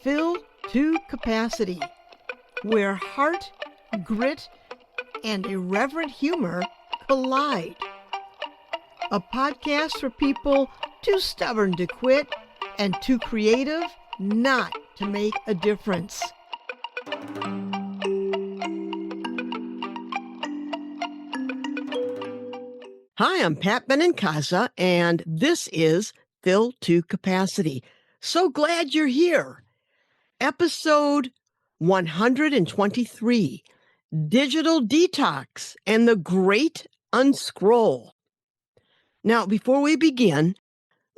Fill to Capacity, where heart, grit, and irreverent humor collide. A podcast for people too stubborn to quit and too creative not to make a difference. Hi, I'm Pat Benincasa, and this is Fill to Capacity. So glad you're here. Episode 123, Digital Detox and the Great Unscroll. Now, before we begin,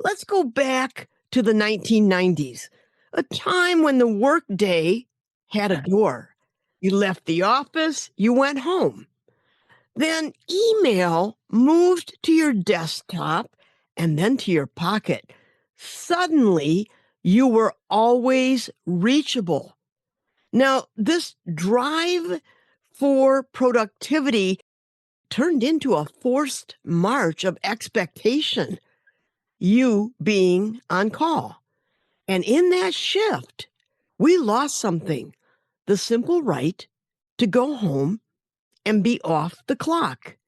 let's go back to the 1990s, a time when the workday had a door. You left the office, you went home. Then email moved to your desktop and then to your pocket. Suddenly, you were always reachable. Now, this drive for productivity turned into a forced march of expectation, you being on call. And in that shift, we lost something, the simple right to go home and be off the clock.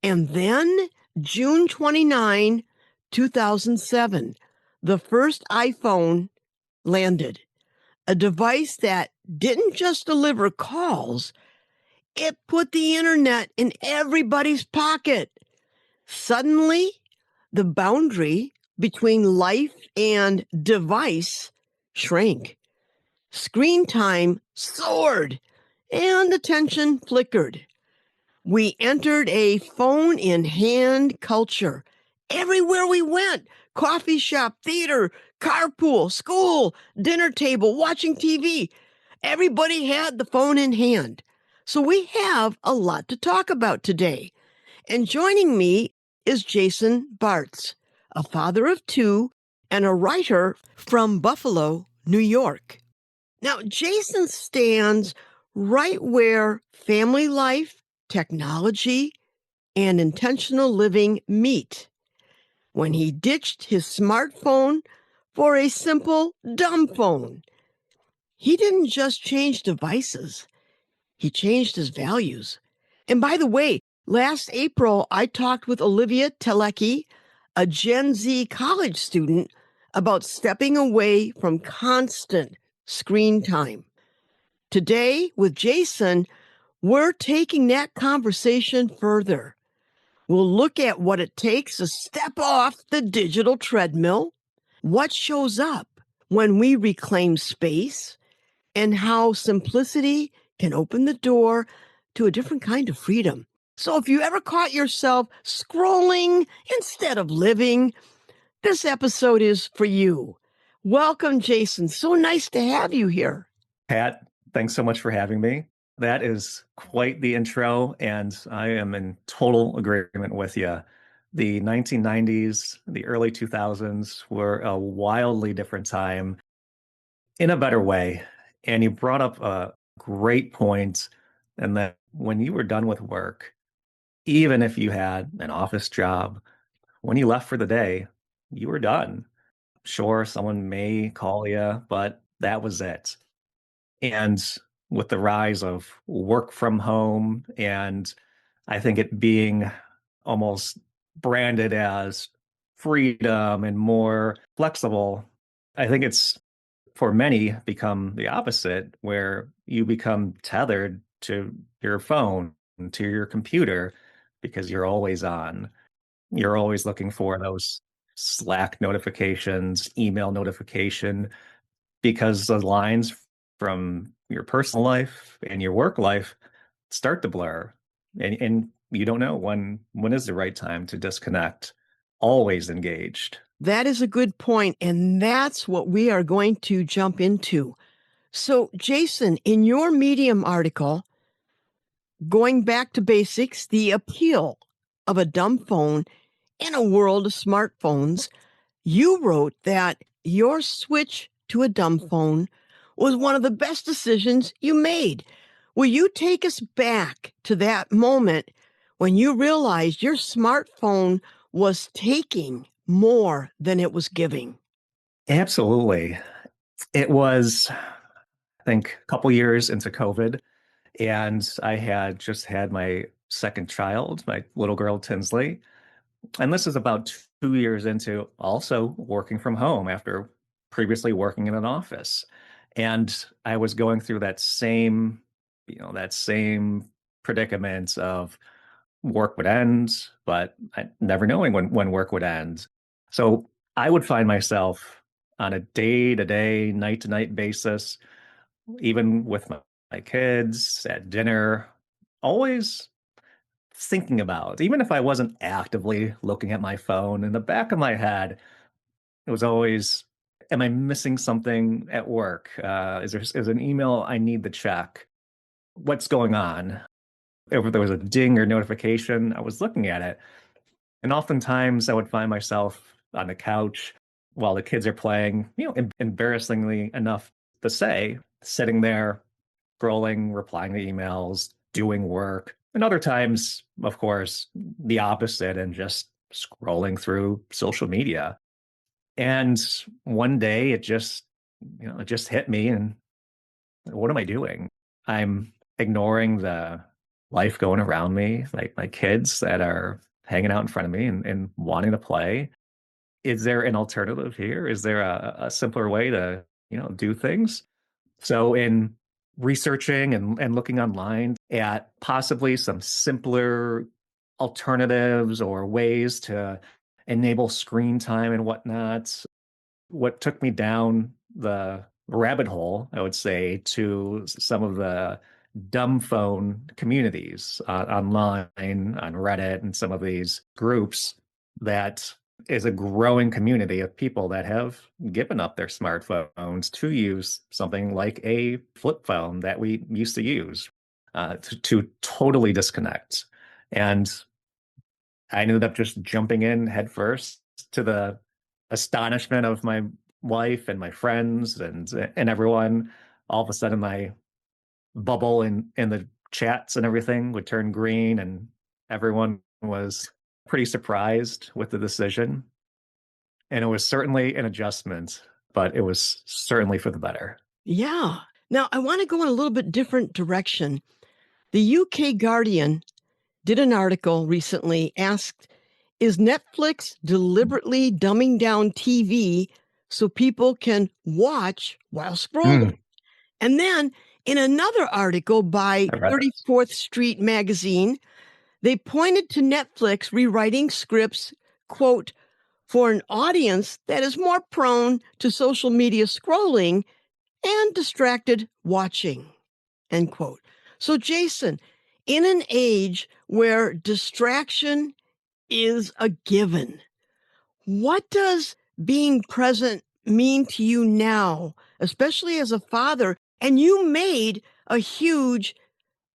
And then June 29, 2007, the first iPhone landed, a device that didn't just deliver calls, it put the internet in everybody's pocket. Suddenly, the boundary between life and device shrank. Screen time soared and attention flickered. We entered a phone-in-hand culture. Everywhere we went, coffee shop, theater, carpool, school, dinner table, watching TV, everybody had the phone in hand. So we have a lot to talk about today. And joining me is Jason Bartz, a father of two and a writer from Buffalo, New York. Now, Jason stands right where family life, technology, and intentional living meet. When he ditched his smartphone for a simple dumb phone, he didn't just change devices, he changed his values. And by the way, last April, I talked with Olivia Telecki, a Gen Z college student, about stepping away from constant screen time. Today, with Jason, we're taking that conversation further. We'll look at what it takes to step off the digital treadmill, what shows up when we reclaim space, and how simplicity can open the door to a different kind of freedom. So if you ever caught yourself scrolling instead of living, this episode is for you. Welcome, Jason. So nice to have you here. Pat, thanks so much for having me. That is quite the intro, and I am in total agreement with you. The 1990s, the early 2000s were a wildly different time in a better way. And you brought up a great point, and that when you were done with work, even if you had an office job, when you left for the day, you were done. Sure, someone may call you, but that was it. And with the rise of work from home, and I think it being almost branded as freedom and more flexible, I think it's for many become the opposite, where you become tethered to your phone, to your computer, because you're always on. You're always looking for those Slack notifications, email notification, because the lines from your personal life and your work life start to blur. And you don't know when is the right time to disconnect. Always engaged. That is a good point, and that's what we are going to jump into. So, Jason, in your Medium article, Going Back to Basics, the appeal of a dumb phone in a world of smartphones, you wrote that your switch to a dumb phone was one of the best decisions you made. Will you take us back to that moment when you realized your smartphone was taking more than it was giving? Absolutely. It was, I think, a couple years into COVID, and I had just had my second child, my little girl Tinsley. And this is about 2 years into also working from home after previously working in an office. And I was going through that same predicament of work would end, but never knowing when work would end. So I would find myself on a day-to-day, night-to-night basis, even with my kids at dinner, always thinking about, even if I wasn't actively looking at my phone, in the back of my head, it was always, am I missing something at work? Is an email I need to check? What's going on? If there was a ding or notification, I was looking at it. And oftentimes I would find myself on the couch while the kids are playing, embarrassingly enough to say, sitting there, scrolling, replying to emails, doing work. And other times, of course, the opposite and just scrolling through social media. And one day it just hit me, and what am I doing? I'm ignoring the life going around me, like my kids that are hanging out in front of me and wanting to play. Is there an alternative here? Is there a simpler way to, do things? So in researching and looking online at possibly some simpler alternatives or ways to enable screen time and whatnot, what took me down the rabbit hole, I would say, to some of the dumb phone communities online, on Reddit, and some of these groups that is a growing community of people that have given up their smartphones to use something like a flip phone that we used to use, to totally disconnect. And I ended up just jumping in headfirst, to the astonishment of my wife and my friends and everyone. All of a sudden, my bubble in the chats and everything would turn green, and everyone was pretty surprised with the decision. And it was certainly an adjustment, but it was certainly for the better. Yeah. Now, I want to go in a little bit different direction. The UK Guardian did an article recently, asked, is Netflix deliberately dumbing down TV so people can watch while scrolling? Mm, And then in another article by I read this. 34th Street Magazine, they pointed to Netflix rewriting scripts, quote, for an audience that is more prone to social media scrolling and distracted watching, end quote. So, Jason, in an age where distraction is a given, what does being present mean to you now, especially as a father? And you made a huge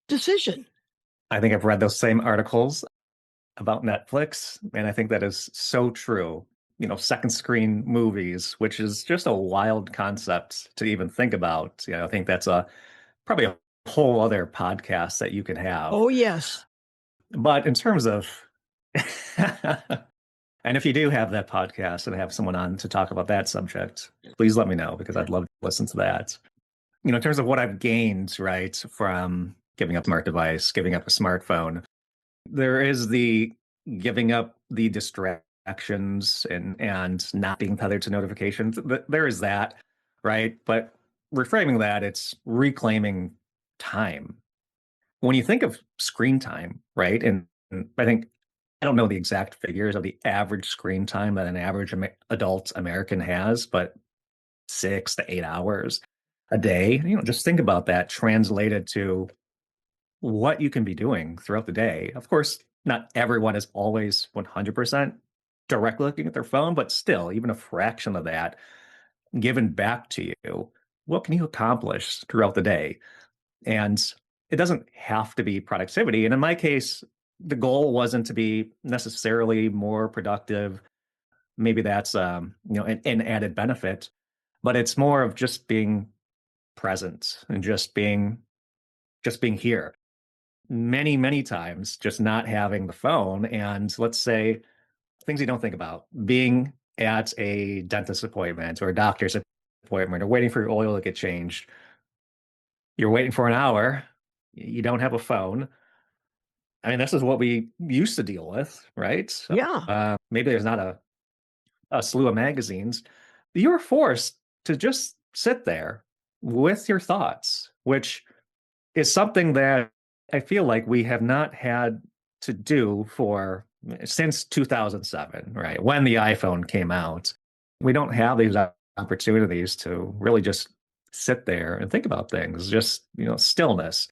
decision. I think I've read those same articles about Netflix, and I think that is so true. Second screen movies, which is just a wild concept to even think about. I think that's probably a whole other podcast that you could have. Oh, yes. But in terms of, and if you do have that podcast and have someone on to talk about that subject, please let me know, because I'd love to listen to that. In terms of what I've gained, right, from giving up a smart device, giving up a smartphone, there is the giving up the distractions and not being tethered to notifications. There is that, right? But reframing that, it's reclaiming time. When you think of screen time, right? And I think, I don't know the exact figures of the average screen time that an average adult American has, but 6 to 8 hours a day. Just think about that translated to what you can be doing throughout the day. Of course, not everyone is always 100% directly looking at their phone, but still, even a fraction of that given back to you, what can you accomplish throughout the day? And it doesn't have to be productivity. And in my case, the goal wasn't to be necessarily more productive. Maybe that's an added benefit, but it's more of just being present and just being here. Many times, just not having the phone, and let's say things you don't think about, being at a dentist appointment or a doctor's appointment or waiting for your oil to get changed. You're waiting for an hour. You don't have a phone. I mean, this is what we used to deal with, right? Yeah. Maybe there's not a slew of magazines. You were forced to just sit there with your thoughts, which is something that I feel like we have not had to do for since 2007, right? When the iPhone came out. We don't have these opportunities to really just sit there and think about things, just, stillness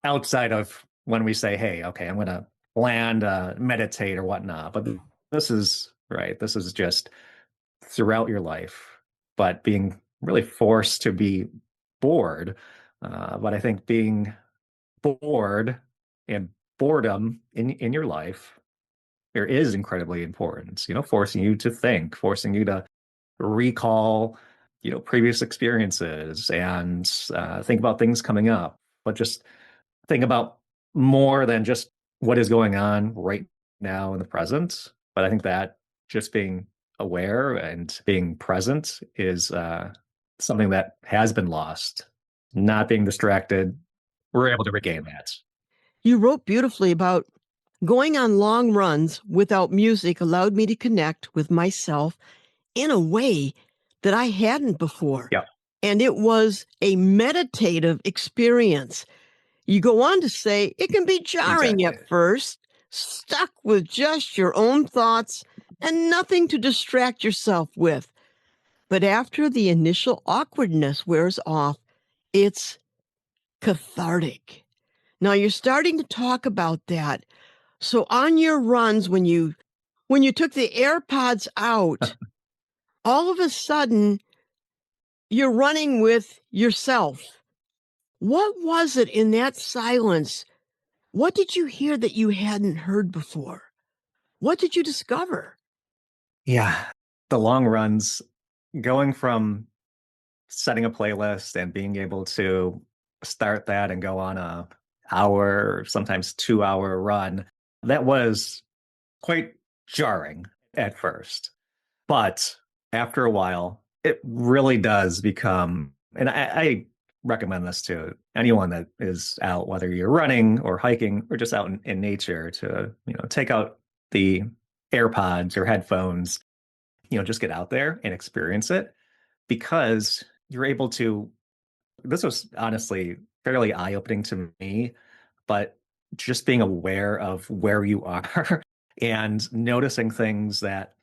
outside of when we say, hey, okay, I'm going to land, meditate or whatnot. But this is right. This is just throughout your life, but being really forced to be bored. But I think being bored and boredom in your life there is incredibly important, forcing you to think, forcing you to recall, previous experiences and think about things coming up, but just think about more than just what is going on right now in the present. But I think that just being aware and being present is something that has been lost. Not being distracted, we're able to regain that. You wrote beautifully about going on long runs without music allowed me to connect with myself in a way that I hadn't before. Yeah, And it was a meditative experience. You go on to say it can be jarring exactly. at first, stuck with just your own thoughts and nothing to distract yourself with. But after the initial awkwardness wears off, it's cathartic. Now you're starting to talk about that. So on your runs, when you took the AirPods out, all of a sudden you're running with yourself. What was it in that silence? What did you hear that you hadn't heard before? What did you discover? Yeah. The long runs, going from setting a playlist and being able to start that and go on a hour or sometimes 2 hour run, that was quite jarring at first. But after a while, it really does become, and I recommend this to anyone that is out, whether you're running or hiking or just out in nature, to, take out the AirPods or headphones, just get out there and experience it because you're able to. This was honestly fairly eye opening to me, but just being aware of where you are and noticing things that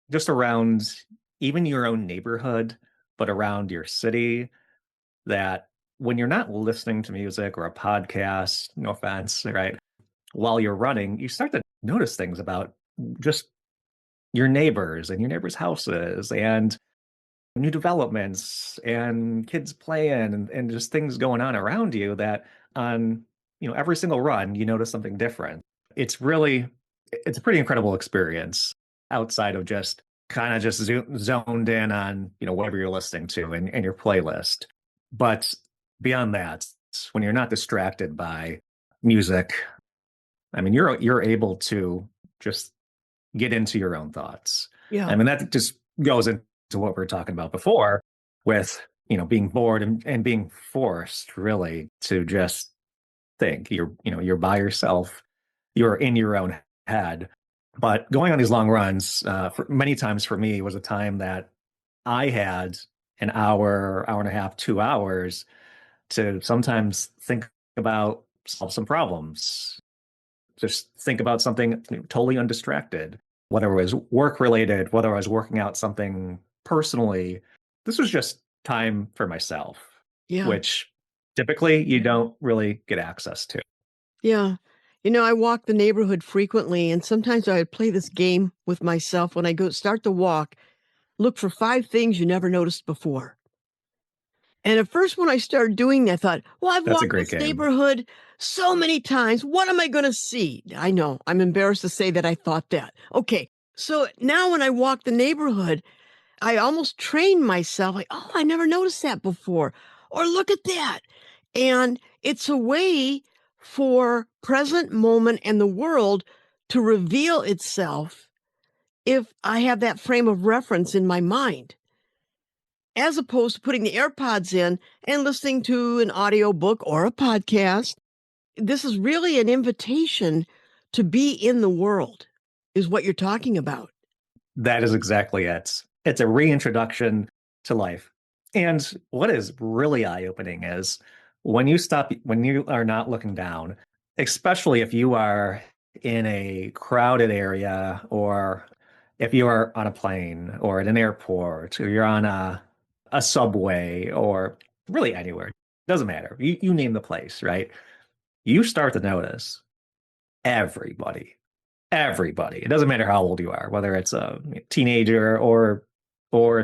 just around even your own neighborhood, but around your city, that when you're not listening to music or a podcast, no offense, right? While you're running, you start to notice things about just your neighbors and your neighbors' houses and new developments and kids playing and just things going on around you that on every single run you notice something different. It's a pretty incredible experience outside of just kind of just zoned in on whatever you're listening to and your playlist. But beyond that, when you're not distracted by music, I mean you're able to just get into your own thoughts. I Yeah. mean, that just goes into what we were talking about before with, being bored and being forced really to just think. You're by yourself, you're in your own head. But going on these long runs, many times for me, was a time that I had an hour, hour and a half, 2 hours to sometimes think about, solve some problems, just think about something totally undistracted, whether it was work related, whether I was working out something personally. This was just time for myself, Yeah. which typically you don't really get access to. Yeah. I walk the neighborhood frequently, and sometimes I would play this game with myself when I go start the walk. Look for 5 things you never noticed before. And at first, when I started doing that, I thought, well, I've That's a walked great this game. neighborhood so many times. What am I going to see? I know. I'm embarrassed to say that I thought that. Okay. So now when I walk the neighborhood, I almost train myself like, oh, I never noticed that before. Or look at that. And it's a way for present moment and the world to reveal itself if I have that frame of reference in my mind. as opposed to putting the AirPods in and listening to an audiobook or a podcast. This is really an invitation to be in the world, is what you're talking about. That is exactly it. It's a reintroduction to life. And what is really eye-opening is when you are not looking down, especially if you are in a crowded area or if you are on a plane or at an airport or you're on a subway or really anywhere, doesn't matter. You name the place, right? You start to notice everybody everybody. It doesn't matter how old you are, whether it's a teenager or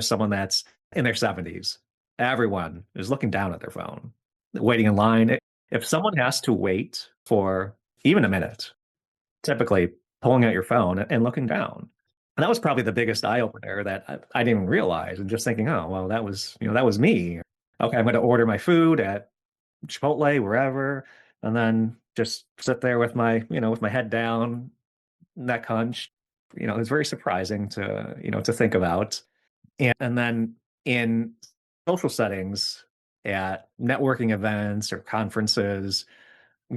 someone that's in their 70s. Everyone is looking down at their phone, waiting in line. If someone has to wait for even a minute, typically pulling out your phone and looking down. And that was probably the biggest eye opener that I didn't even realize. And just thinking, oh, well, that was me. Okay, I'm going to order my food at Chipotle, wherever, and then just sit there with with my head down, neck hunched. It's very surprising to think about. And then in social settings, at networking events or conferences,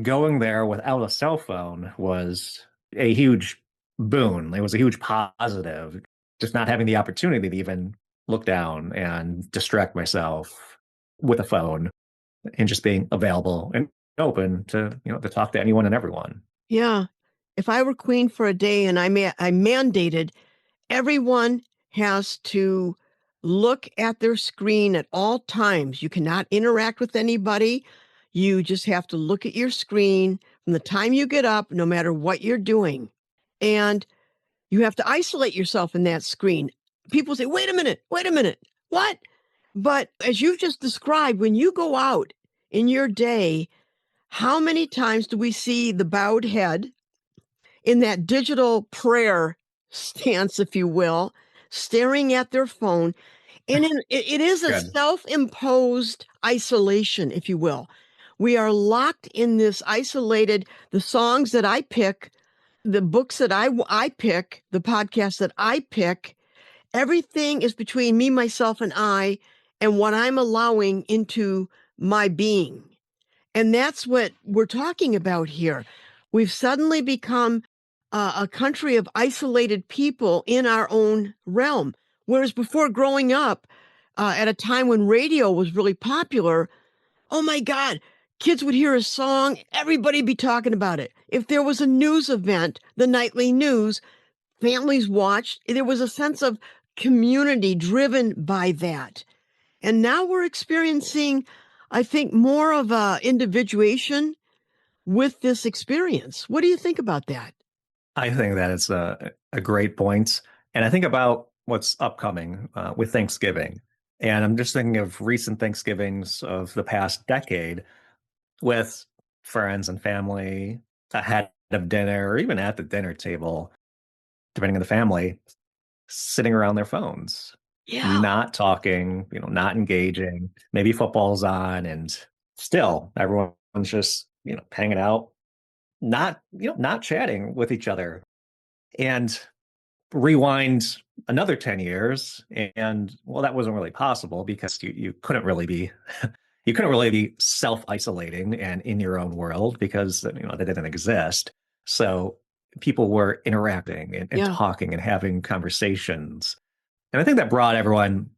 going there without a cell phone was a huge boon. It was a huge positive. Just not having the opportunity to even look down and distract myself with a phone and just being available and open to talk to anyone and everyone. Yeah. If I were queen for a day and I mandated everyone has to look at their screen at all times. You cannot interact with anybody. You just have to look at your screen from the time you get up, no matter what you're doing. And you have to isolate yourself in that screen. People say, wait a minute, what? But as you've just described, when you go out in your day, how many times do we see the bowed head in that digital prayer stance, if you will, staring at their phone? And it is a Good. self-imposed isolation, if you will. We are locked in this isolated, the songs that I pick, the books that I pick, the podcasts that I pick, everything is between me, myself, and what I'm allowing into my being. And that's what we're talking about here. We've suddenly become a country of isolated people in our own realm. Whereas before, growing up at a time when radio was really popular, oh my God, kids would hear a song, everybody'd be talking about it. If there was a news event, the nightly news, families watched. There was a sense of community driven by that. And now we're experiencing, I think, more of a individuation with this experience. What do you think about that? I think that is a great point. And I think about what's upcoming with Thanksgiving. And I'm just thinking of recent Thanksgivings of the past decade with friends and family ahead of dinner or even at the dinner table, depending on the family, sitting around their phones, Yeah. not talking, not engaging. Maybe football's on and still everyone's just, hanging out, not chatting with each other. And rewind another 10 years and well, that wasn't really possible because you couldn't really be you couldn't really be self-isolating and in your own world because they didn't exist. So people were interacting and Yeah. talking and having conversations. And I think that brought everyone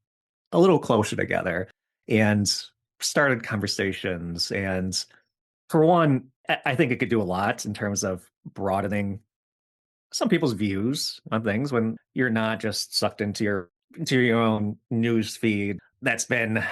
a little closer together and started conversations. And for one, I think it could do a lot in terms of broadening some people's views on things when you're not just sucked into your own news feed that's been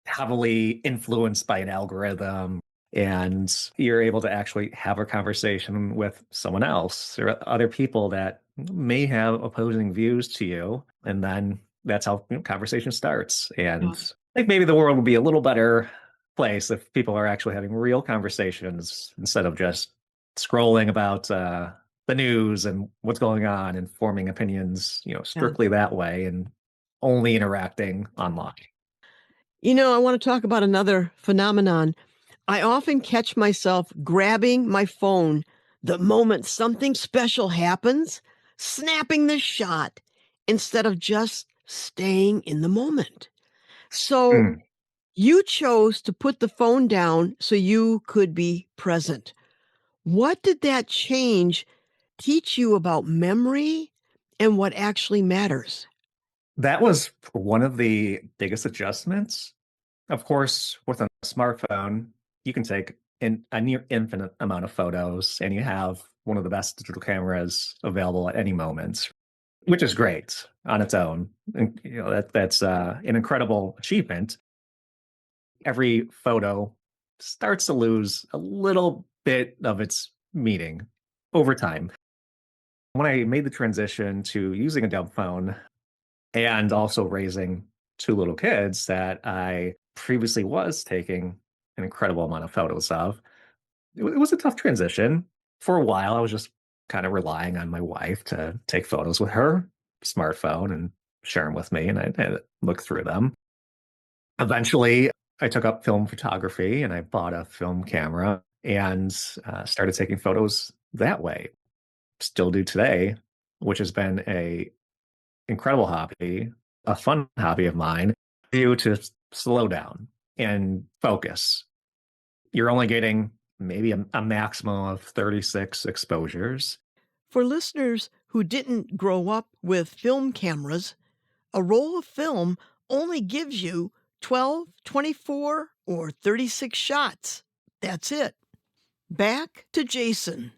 heavily influenced by an algorithm, and you're able to actually have a conversation with someone else or other people that may have opposing views to you, and then that's how conversation starts. And Yeah. I think maybe the world would be a little better place if people are actually having real conversations instead of just scrolling about the news and what's going on and forming opinions, Yeah. strictly that way and only interacting online. I want to talk about another phenomenon. I often catch myself grabbing my phone the moment something special happens, snapping the shot instead of just staying in the moment. So Mm. you chose to put the phone down so you could be present. What did that change teach you about memory and what actually matters? That was one of the biggest adjustments. Of course, with a smartphone, you can take a near infinite amount of photos, and you have one of the best digital cameras available at any moment, which is great on its own. And, that's an incredible achievement. Every photo starts to lose a little bit of its meaning over time. When I made the transition to using a dumb phone and also raising two little kids that I previously was taking an incredible amount of photos of, it was a tough transition. For a while, I was just kind of relying on my wife to take photos with her smartphone and share them with me, and I'd look through them. Eventually, I took up film photography and I bought a film camera and started taking photos that way. Still do today, which has been a incredible hobby, a fun hobby of mine. You to slow down and focus. You're only getting maybe a maximum of 36 exposures. For listeners who didn't grow up with film cameras, a roll of film only gives you 12, 24, or 36 shots. That's it. Back to Jason.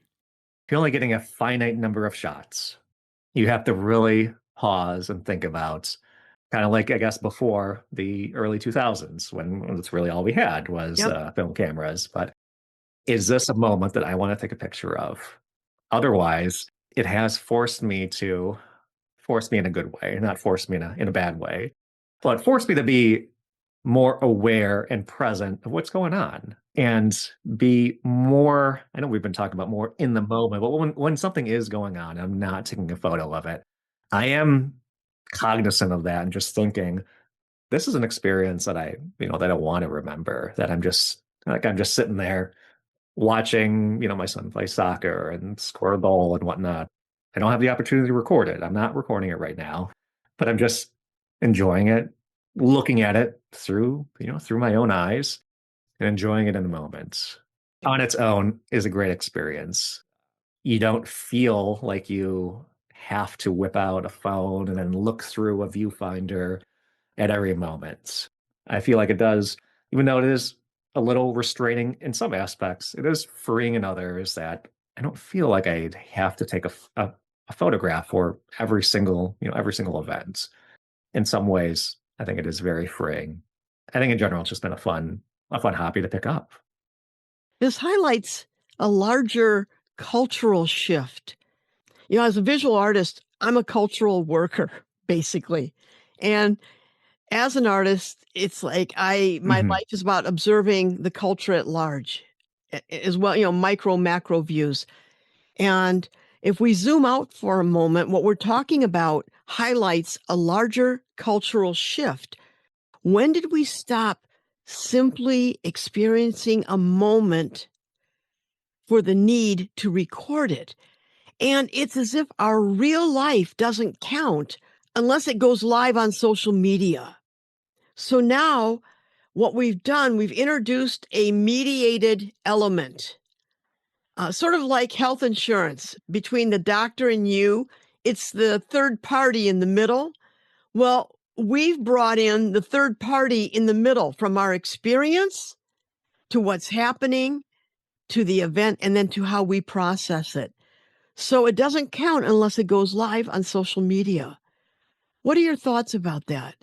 You're only getting a finite number of shots. You have to really pause and think about kind of like, I guess, before the early 2000s when that's really all we had was Yep. film cameras. But is this a moment that I want to take a picture of? Otherwise, it has forced me in a good way, not forced me in a bad way, but forced me to be more aware and present of what's going on and be more. I know we've been talking about more in the moment, but when something is going on, I'm not taking a photo of it. I am cognizant of that and just thinking, this is an experience that that I want to remember, that I'm just sitting there watching, my son play soccer and score a goal and whatnot. I don't have the opportunity to record it. I'm not recording it right now, but I'm just enjoying it, looking at it through my own eyes and enjoying it in the moment. On its own is a great experience. You don't feel like you have to whip out a phone and then look through a viewfinder at every moment. I feel like it does, even though it is a little restraining in some aspects, it is freeing in others that I don't feel like I have to take a photograph for every single event. In some ways, I think it is very freeing. I think in general, it's just been a fun hobby to pick up. This highlights a larger cultural shift. As a visual artist, I'm a cultural worker, basically. And as an artist, it's like my Mhm. life is about observing the culture at large, as well, micro, macro views. And if we zoom out for a moment, what we're talking about highlights a larger cultural shift. When did we stop simply experiencing a moment for the need to record it? And it's as if our real life doesn't count unless it goes live on social media. So now what we've done, we've introduced a mediated element, sort of like health insurance between the doctor and you. It's the third party in the middle. Well, we've brought in the third party in the middle from our experience to what's happening to the event and then to how we process it. So it doesn't count unless it goes live on social media. What are your thoughts about that?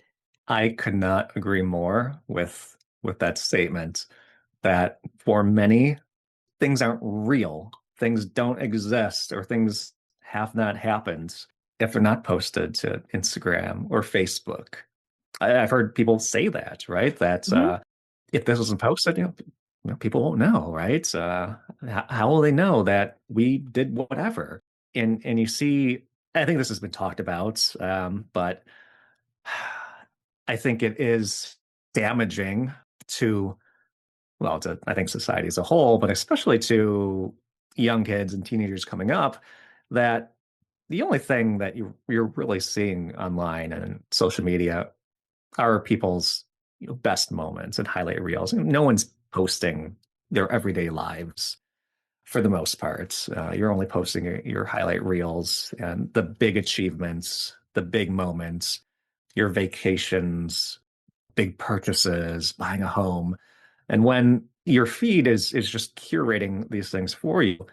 I could not agree more with that statement that for many, things aren't real. Things don't exist or things have not happened if they're not posted to Instagram or Facebook. I've heard people say that, right? That Mhm. if this isn't posted, people won't know, right? How will they know that we did whatever? And you see, I think this has been talked about, but I think it is damaging to I think society as a whole, but especially to young kids and teenagers coming up, that the only thing that you're really seeing online and social media are people's best moments and highlight reels. No one's posting their everyday lives for the most part. You're only posting your highlight reels and the big achievements, the big moments, your vacations, big purchases, buying a home. And when your feed is just curating these things for you,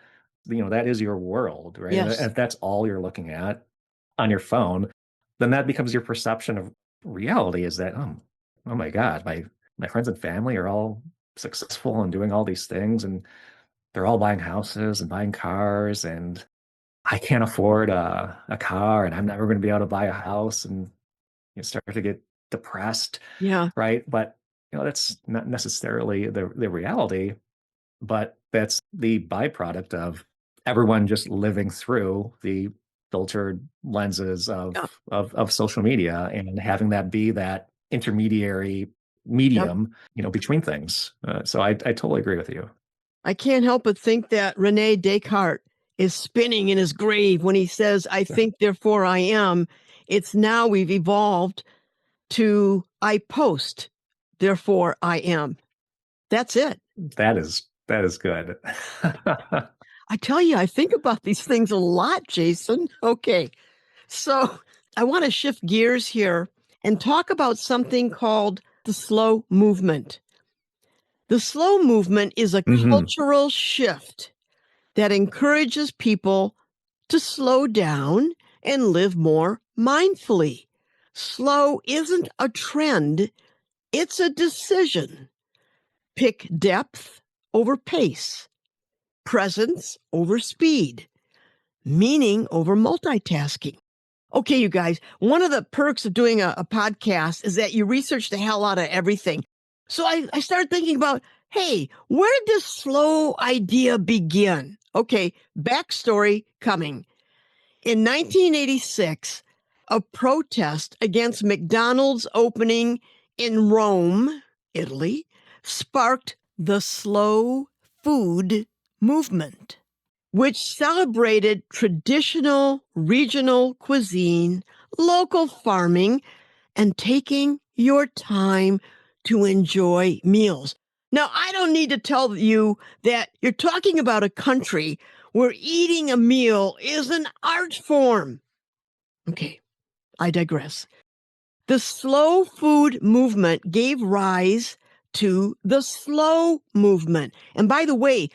that is your world, right? And Yes. if that's all you're looking at on your phone, then that becomes your perception of reality is that, oh my God, my friends and family are all successful and doing all these things, and they're all buying houses and buying cars, and I can't afford a car, and I'm never going to be able to buy a house, and you start to get depressed, Yeah. right? But that's not necessarily the reality, but that's the byproduct of everyone just living through the filtered lenses Yeah. of social media and having that be that intermediary Yeah. medium, between things. So I totally agree with you. I can't help but think that Rene Descartes is spinning in his grave when he says, I think, therefore I am. It's now we've evolved to I post, therefore I am. That's it. That is good. I tell you, I think about these things a lot, Jason. Okay. So I want to shift gears here and talk about something called the slow movement. The slow movement is a Hmm. cultural shift that encourages people to slow down and live more mindfully. Slow isn't a trend, it's a decision. Pick depth over pace, presence over speed, meaning over multitasking. Okay, you guys, one of the perks of doing a podcast is that you research the hell out of everything. So I started thinking about, hey, where did this slow idea begin? Okay, backstory coming. In 1986, a protest against McDonald's opening in Rome, Italy, sparked the slow food movement, which celebrated traditional regional cuisine, local farming, and taking your time to enjoy meals. Now, I don't need to tell you that you're talking about a country where eating a meal is an art form. Okay, I digress. The slow food movement gave rise to the slow movement. And by the way,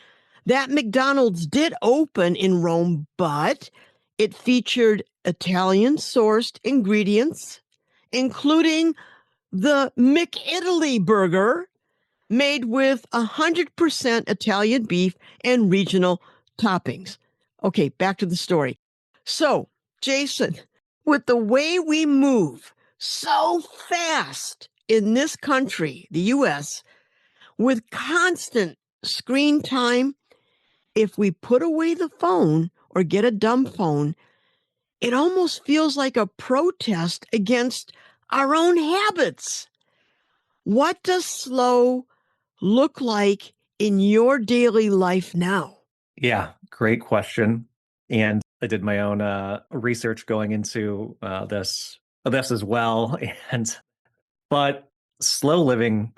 that McDonald's did open in Rome, but it featured Italian sourced ingredients, including the McItaly burger made with 100% Italian beef and regional toppings. Okay, back to the story. So, Jason, with the way we move so fast in this country, the US, with constant screen time, if we put away the phone or get a dumb phone, it almost feels like a protest against our own habits. What does slow look like in your daily life now? Yeah, great question. And I did my own research going into this as well. And but slow living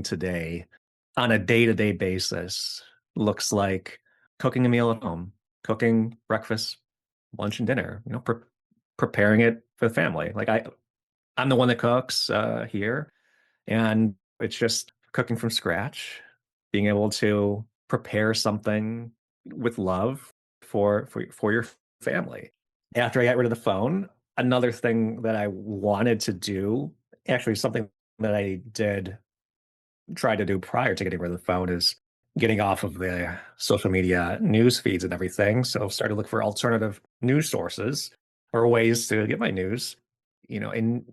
today on a day-to-day basis looks like cooking a meal at home, cooking breakfast, lunch, and dinner. Preparing it for the family. Like I'm the one that cooks here, and it's just cooking from scratch, being able to prepare something with love for your family. After I got rid of the phone, another thing that I wanted to do, actually something that I did try to do prior to getting rid of the phone, is getting off of the social media news feeds and everything. So started to look for alternative news sources or ways to get my news. In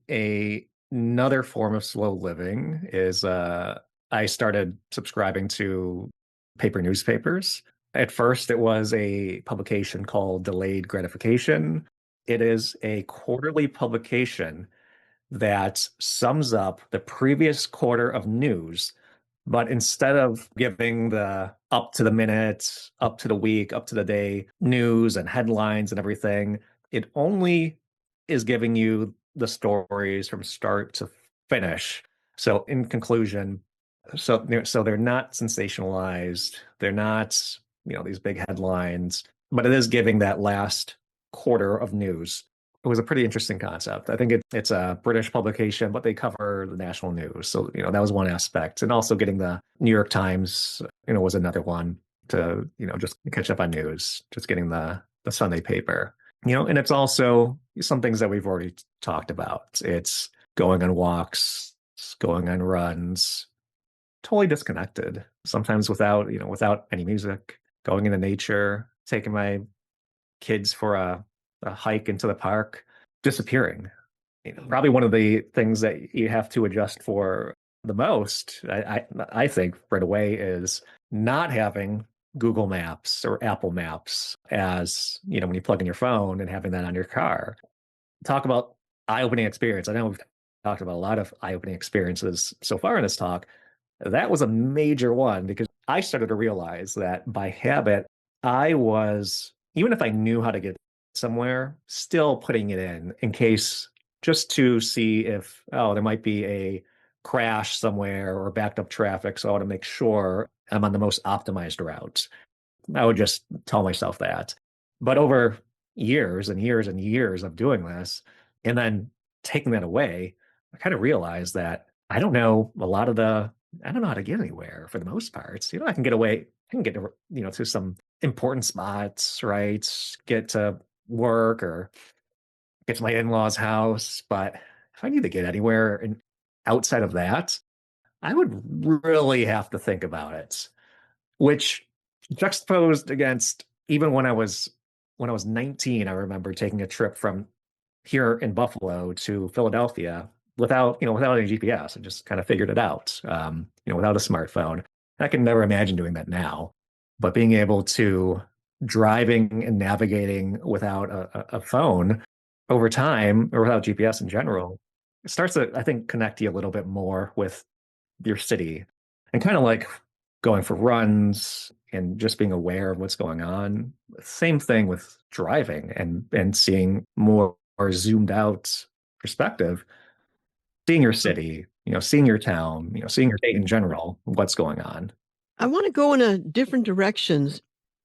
another form of slow living is I started subscribing to paper newspapers. At first, it was a publication called Delayed Gratification. It is a quarterly publication that sums up the previous quarter of news, but instead of giving the up to the minute, up to the week, up to the day news and headlines and everything, it only is giving you the stories from start to finish So in conclusion, so they're not sensationalized. They're not, these big headlines, but it is giving that last quarter of news. It was a pretty interesting concept. I think it's a British publication, but they cover the national news. So, that was one aspect. And also getting the New York Times, was another one to, just catch up on news, just getting the Sunday paper. And it's also some things that we've already talked about. It's going on walks, going on runs, totally disconnected. Sometimes without any music, going into nature, taking my kids for a hike into the park, disappearing. Probably one of the things that you have to adjust for the most, I think, right away is not having Google Maps or Apple Maps as, when you plug in your phone and having that on your car. Talk about eye-opening experience. I know we've talked about a lot of eye-opening experiences so far in this talk. That was a major one because I started to realize that by habit, I was, even if I knew how to get somewhere, still putting it in case, just to see if, oh, there might be a crash somewhere or backed up traffic. So I want to make sure I'm on the most optimized route. I would just tell myself that. But over years and years and years of doing this, and then taking that away, I kind of realized that I don't know how to get anywhere for the most part. I can get away, I can get to, to some important spots, right? Get to work or get to my in-laws' house. But if I need to get anywhere and outside of that, I would really have to think about it, which juxtaposed against even when I was 19, I remember taking a trip from here in Buffalo to Philadelphia without any GPS. I just kind of figured it out, without a smartphone. I can never imagine doing that now, but being able to driving and navigating without a phone over time or without GPS in general, it starts to, I think, connect you a little bit more with your city and kind of like going for runs and just being aware of what's going on. Same thing with driving and seeing more zoomed out perspective, seeing your city, seeing your town, seeing your state in general, what's going on. I want to go in a different directions.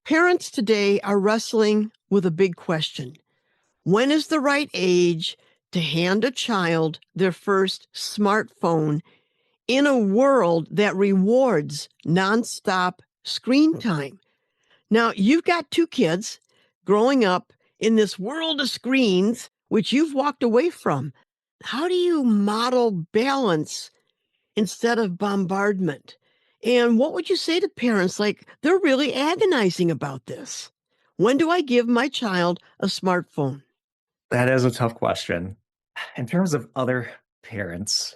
Parents today are wrestling with a big question. When is the right age to hand a child their first smartphone in a world that rewards nonstop screen time? Now, you've got two kids growing up in this world of screens, which you've walked away from. How do you model balance instead of bombardment? And what would you say to parents like they're really agonizing about this? When do I give my child a smartphone? That is a tough question. In terms of other parents,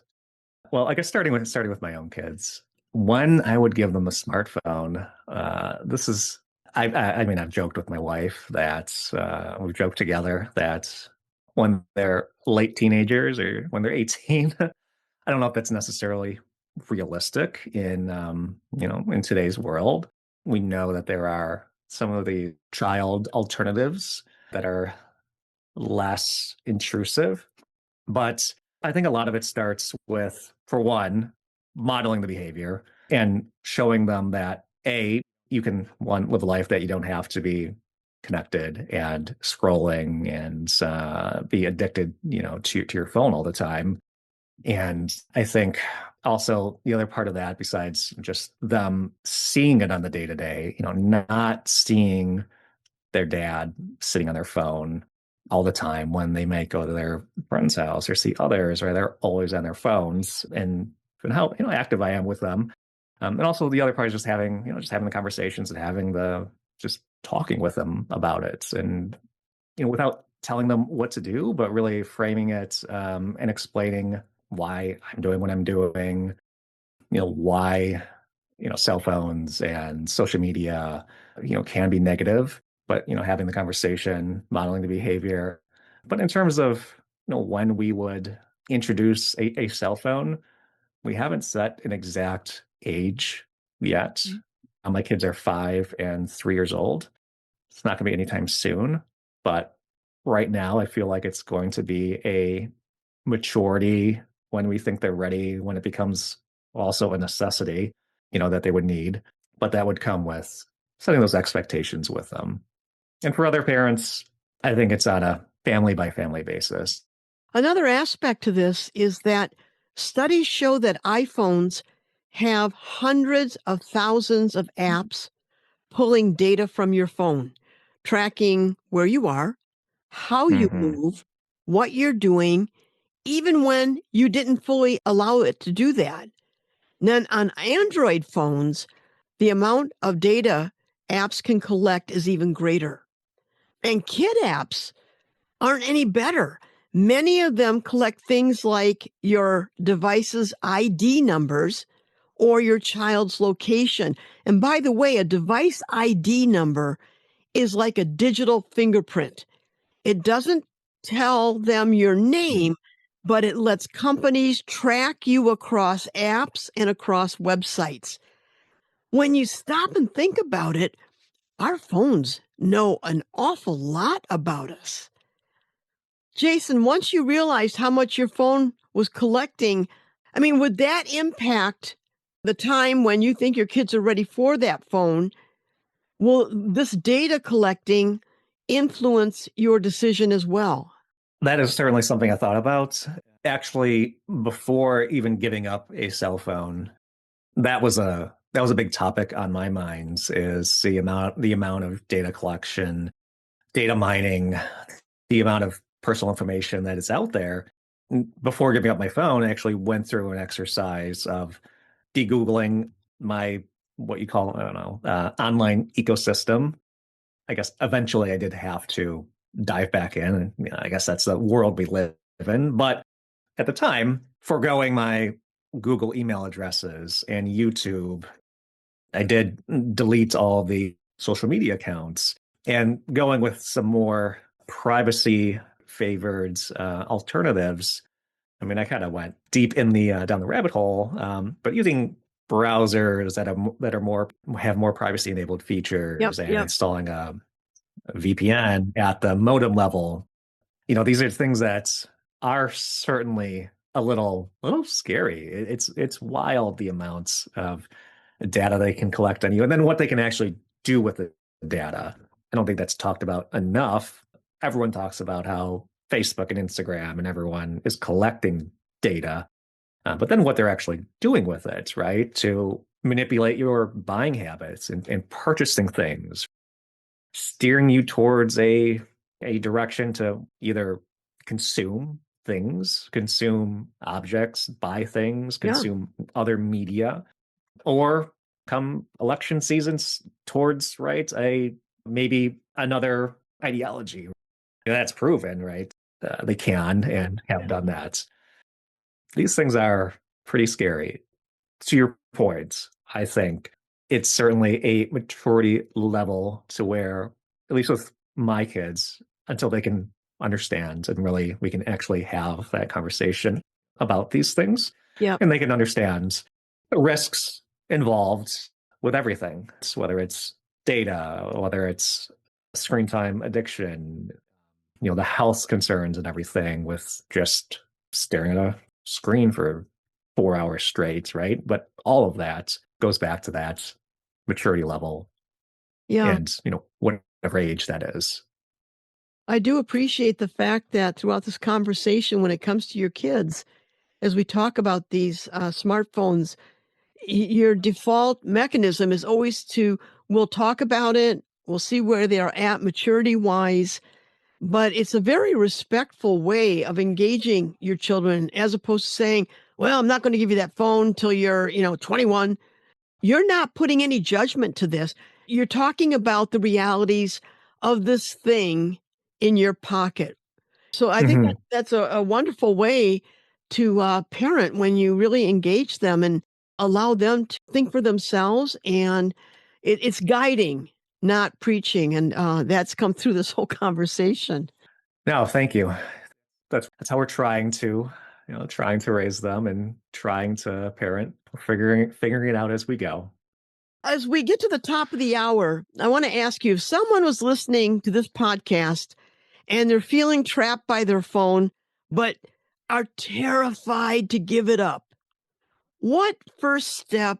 well, I guess starting with my own kids, when I would give them a smartphone, this is I mean I've joked with my wife that we've joked together that when they're late teenagers or when they're 18, I don't know if that's necessarily realistic in today's world. We know that there are some of the child alternatives that are less intrusive, but I think a lot of it starts with, for one, modeling the behavior and showing them that A, you can one live a life that you don't have to be connected and scrolling and be addicted, to your phone all the time. And I think also the other part of that, besides just them seeing it on the day to day, not seeing their dad sitting on their phone all the time when they might go to their friend's house or see others, or they're always on their phones, and how active I am with them. And also the other part is just having the conversations and having the just talking with them about it, and without telling them what to do, but really framing it and explaining why I'm doing what I'm doing, why cell phones and social media can be negative, but having the conversation, modeling the behavior. But in terms of when we would introduce a cell phone, we haven't set an exact age yet. My kids are 5 and 3 years old. It's not going to be anytime soon, but right now I feel like it's going to be a maturity when we think they're ready, when it becomes also a necessity, that they would need. But that would come with setting those expectations with them. And for other parents, I think it's on a family by family basis. Another aspect to this is that studies show that iPhones have hundreds of thousands of apps pulling data from your phone, tracking where you are, how you Hmm. move, what you're doing, even when you didn't fully allow it to do that. Then on Android phones, the amount of data apps can collect is even greater. And kid apps aren't any better. Many of them collect things like your device's ID numbers or your child's location. And by the way, a device ID number is like a digital fingerprint. It doesn't tell them your name, but it lets companies track you across apps and across websites. When you stop and think about it, our phones know an awful lot about us. Jason, once you realized how much your phone was collecting, I mean, would that impact the time when you think your kids are ready for that phone? Will this data collecting influence your decision as well? That is certainly something I thought about. Actually, before even giving up a cell phone, that was a big topic on my mind is the amount of data collection, data mining, the amount of personal information that is out there. Before giving up my phone, I actually went through an exercise of de-Googling my, what you call, I don't know, online ecosystem. I guess eventually I did have to dive back in. And I guess that's the world we live in. But at the time, foregoing my Google email addresses and YouTube, I did delete all the social media accounts and going with some more privacy favored alternatives. I mean, I kind of went deep in the down the rabbit hole, but using browsers that are more have more privacy enabled Yep, features and yep. installing a VPN at the modem level. These are things that are certainly a little scary. It's wild the amounts of data they can collect on you, and then what they can actually do with the data. I don't think that's talked about enough. Everyone talks about how Facebook and Instagram and everyone is collecting data, but then what they're actually doing with it, right? To manipulate your buying habits and purchasing things, steering you towards a direction to either consume things, consume objects, buy things, Yeah, consume other media, or come election seasons towards right a maybe another ideology that's proven right. They can and have done that. These things are pretty scary. To your point, I think it's certainly a maturity level to where, at least with my kids, until they can understand and really we can actually have that conversation about these things yep. and they can understand the risks involved with everything, whether it's data, whether it's screen time addiction, the health concerns and everything with just staring at a screen for 4 hours straight, right? But all of that goes back to that maturity level Yeah. and, whatever age that is. I do appreciate the fact that throughout this conversation, when it comes to your kids, as we talk about these smartphones, your default mechanism is always to, we'll talk about it, we'll see where they are at maturity wise, but it's a very respectful way of engaging your children as opposed to saying, well, I'm not going to give you that phone till you're, 21. You're not putting any judgment to this. You're talking about the realities of this thing in your pocket. So I think Hmm. that's a wonderful way to parent when you really engage them and allow them to think for themselves. And it's guiding, not preaching. And that's come through this whole conversation. No, thank you. That's how we're trying to raise them and trying to parent, figuring it out as we go. As we get to the top of the hour, I want to ask you if someone was listening to this podcast and they're feeling trapped by their phone, but are terrified to give it up. What first step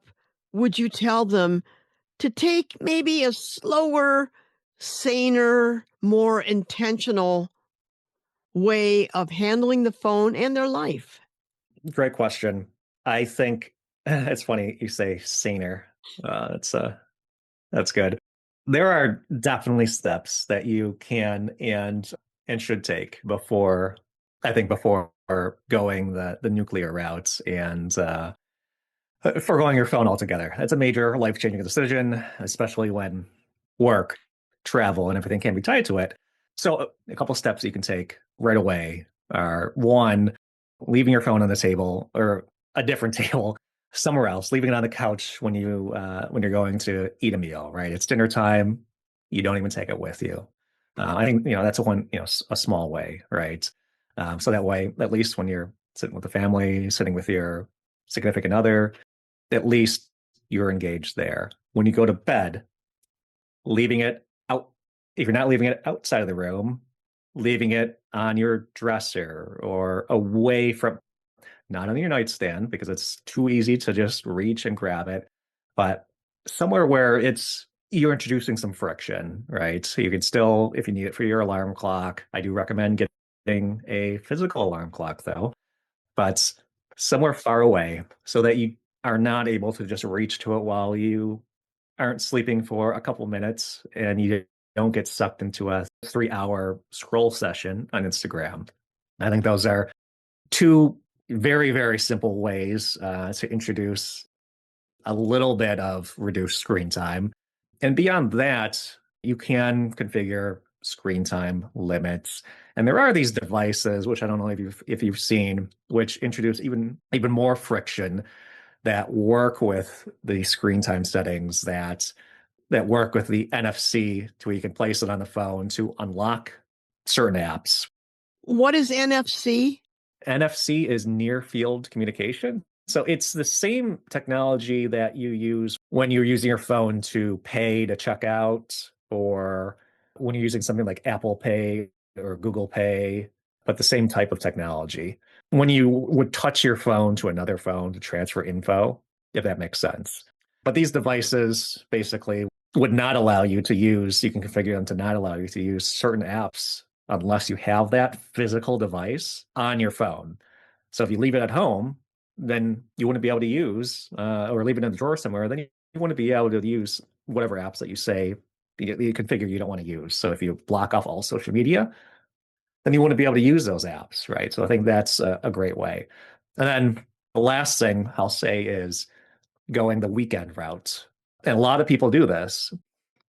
would you tell them to take, maybe a slower, saner, more intentional way of handling the phone and their life? Great question. I think it's funny you say saner. That's good. There are definitely steps that you can and should take before, I think, before going the nuclear route and foregoing your phone altogether. That's a major life-changing decision, especially when work, travel, and everything can be tied to it. So a couple steps you can take right away are: one, leaving your phone on the table or a different table somewhere else, leaving it on the couch when you're going to eat a meal, right? It's dinner time. You don't even take it with you. I think that's a small way, right? So that way, at least when you're sitting with the family, sitting with your significant other, at least you're engaged there. When you go to bed, leaving it out, if you're not leaving it outside of the room, leaving it on your dresser or away from, not on your nightstand, because it's too easy to just reach and grab it, but somewhere where you're introducing some friction, right? So you can still, if you need it for your alarm clock, I do recommend getting a physical alarm clock though, but somewhere far away so that you are not able to just reach to it while you aren't sleeping for a couple minutes and you don't get sucked into a 3-hour scroll session on Instagram. I think those are two very, very simple ways to introduce a little bit of reduced screen time. And beyond that, you can configure screen time limits. And there are these devices, which I don't know if you've seen, which introduce even more friction that work with the screen time settings that work with the NFC to where you can place it on the phone to unlock certain apps. What is NFC? NFC is near field communication. So it's the same technology that you use when you're using your phone to pay to check out, or when you're using something like Apple Pay or Google Pay, but the same type of technology. When you would touch your phone to another phone to transfer info, if that makes sense. But these devices basically would not allow you to use, you can configure them to not allow you to use certain apps unless you have that physical device on your phone. So if you leave it at home, then you wouldn't be able to use, or leave it in the drawer somewhere, then you wouldn't be able to use whatever apps that you say you configure you don't want to use. So if you block off all social media, then you wouldn't be able to use those apps, right? So I think that's a great way. And then the last thing I'll say is going the weekend route. And a lot of people do this,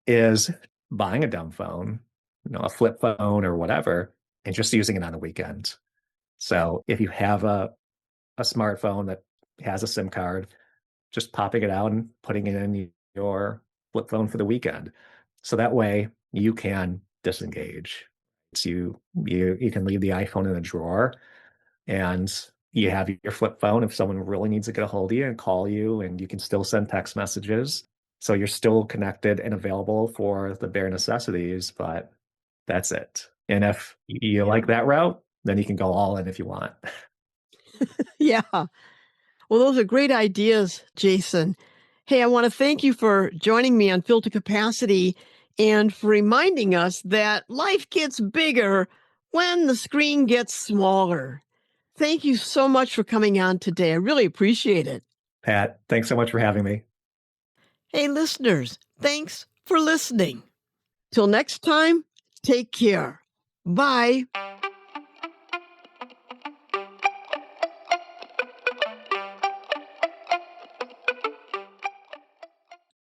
is buying a dumb phone, a flip phone or whatever, and just using it on the weekend. So if you have a smartphone that has a SIM card, just popping it out and putting it in your flip phone for the weekend. So that way you can disengage. So you can leave the iPhone in a drawer and you have your flip phone if someone really needs to get a hold of you and call you, and you can still send text messages. So you're still connected and available for the bare necessities, but that's it. And if you like that route, then you can go all in if you want. Yeah. Well, those are great ideas, Jason. Hey, I want to thank you for joining me on Filter Capacity and for reminding us that life gets bigger when the screen gets smaller. Thank you so much for coming on today. I really appreciate it. Pat, thanks so much for having me. Hey, listeners, thanks for listening. Till next time, take care. Bye.